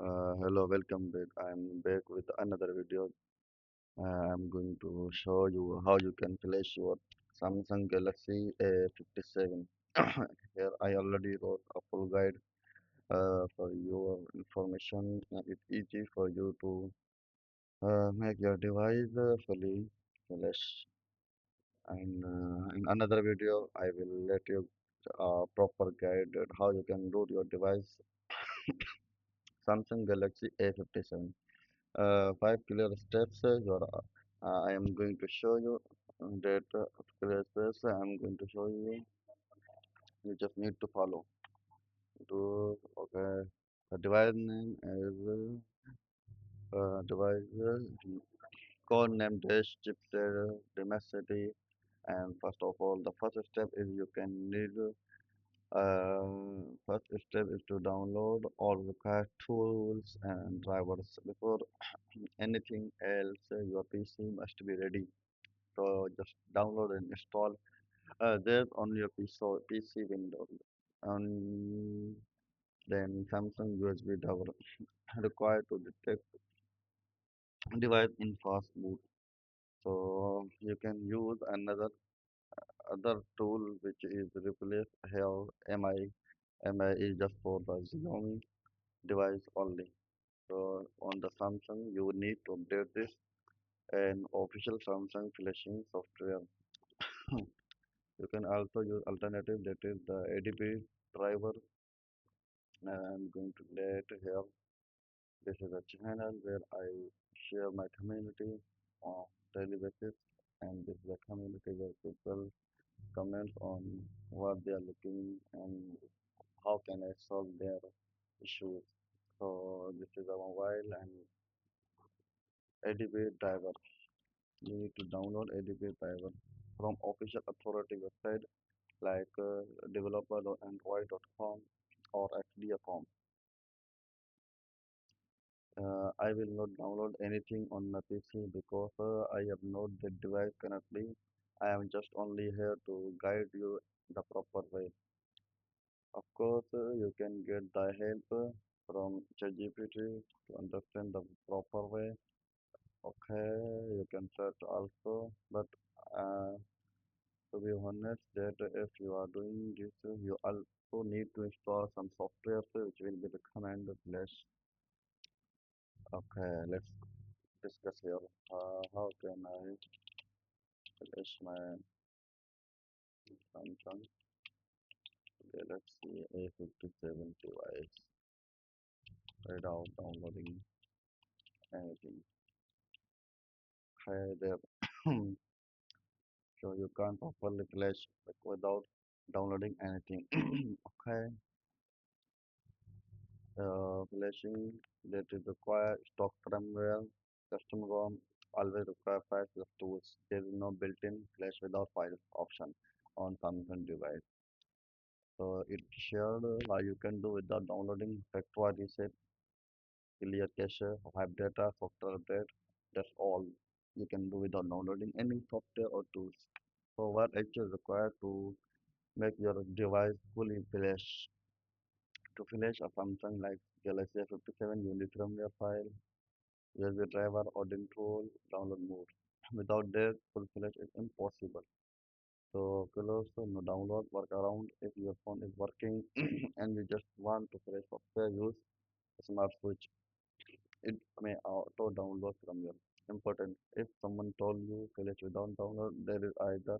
Hello, welcome back. I'm back with another video. I'm going to show you how you can flash your Samsung Galaxy A57. Here, I already wrote a full guide for your information. It's easy for you to make your device fully flash. And in another video, I will let you proper guide on how you can root your device Samsung Galaxy A57. Five clear steps I am going to show you that clear steps I am going to show you. You just need to follow. Do okay. The device name is device code name dash chipset dimensity. And first of all, the first step is you can need first step is to download all required tools and drivers before anything else. Your PC must be ready. So just download and install that on your PC window. And then Samsung USB driver required to detect device in fast boot. So you can use another other tool which is replace here MI. MI is just for the Xiaomi device only. So on the Samsung you need to update this and official Samsung flashing software. You can also use alternative that is the ADB driver. I'm going to let here. This is a channel where I share my community on daily basis, and this is a community where people comment on what they are looking and how can I solve their issues. So this is a mobile and ADB driver. You need to download ADB driver from official authority website like developer.android.com or fda.com. I will not download anything on my PC because I have not the device currently. I am just only here to guide you the proper way. Of course, you can get the help from ChatGPT to understand the proper way. Okay, you can search also, but uh, to be honest, that if you are doing this, you also need to install some software which will be recommended less. Okay, let's discuss here. How can I flash my Samsung Galaxy A57 device without downloading anything? Hi there. So you can't properly flash like, without downloading anything. Okay, flashing that is require stock firmware, custom ROM, always require files of tools. There is no built-in flash without files option on Samsung device. So it shared you can do without downloading factory reset, clear cache, wipe data, software update. That's all you can do without downloading any software or tools. So what actually required to make your device fully flash? To flash a Samsung like Galaxy A57, you need firmware file, USB driver, Odin tool, download mode. Without that, full flash is impossible. So close no download workaround if your phone is working and you just want to flash software, use smart switch. It may auto download from your important. If someone told you flash without download, there is either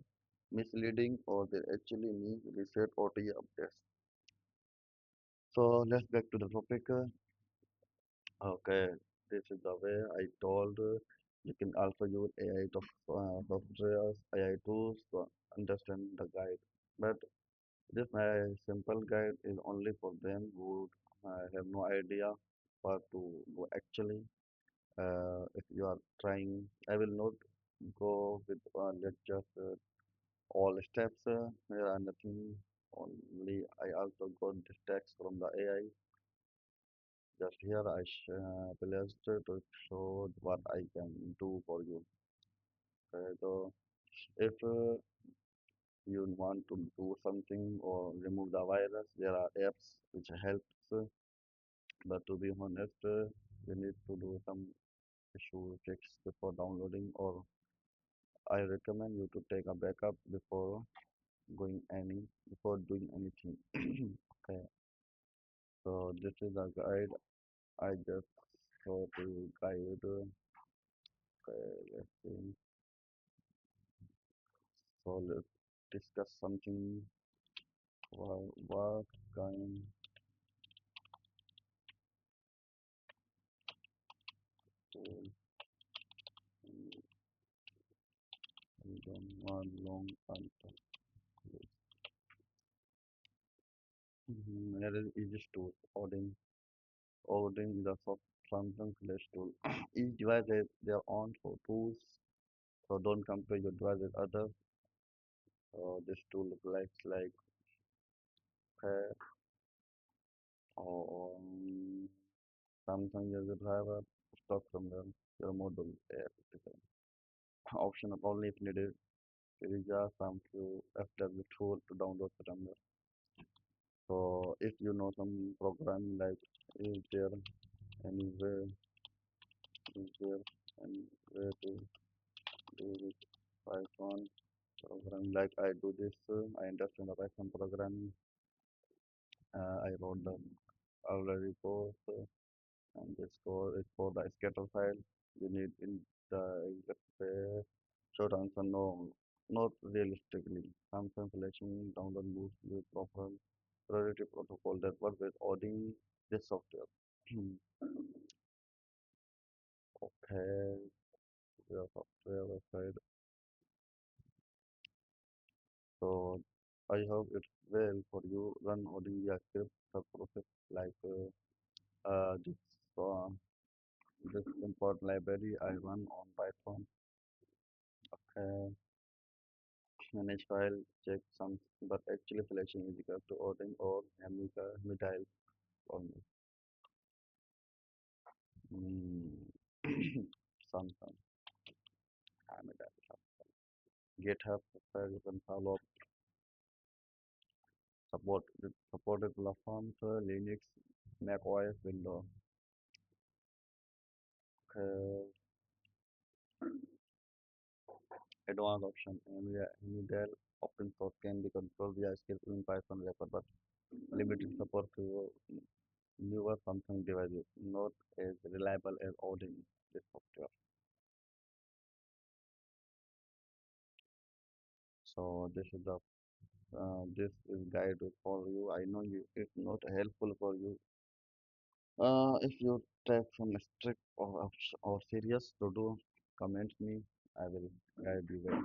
misleading or they actually means reset OTA updates. So let's back to the topic. Okay, this is the way I told. You can also use AI software, AI tools to understand the guide. But this my simple guide is only for them who have no idea what to do actually. If you are trying, I will not go with let's just all steps. There are nothing. Only I also got this text from the AI. Just here I placed to show what I can do for you. So if you want to do something or remove the virus, there are apps which helps But to be honest, you need to do some issue fix before downloading, or I recommend you to take a backup before doing anything. Okay, so this is a guide I just saw to guide. Okay, let's see. So let's discuss something. What kind of we don't want long answer. Here is easiest tool. Odin is a Samsung Flash tool. Each device has their own tools, so don't compare your device with others. This tool looks like Pair or Samsung user driver, stock from your model A57. Optional only if needed. There is a some few FW tool to download firmware. So if you know some program like is there anywhere is there any way to do with Python program like I do this I understand the Python programming I wrote the already course and this code is for the scatter file you need in the exact short answer no not realistically Samsung selection download boost with proper priority protocol that work with Odin this software okay your software website. So I hope it's well for you run ODI script the process like this uh, this import library I run on Python. Manage file check some but actually selection is equal to Odin or Amiga Midail only. Mm. Sometimes Amiga GitHub where you can follow support with supported platforms Linux, Mac OS, Windows. Uh, Advanced option Amiga open source can be controlled via script in Python wrapper, but limited support to newer Samsung devices, not as reliable as Odin. This software. So this is guide for you. I know it's not helpful for you. If you take some strict or serious to do, comment me. I will guide you well.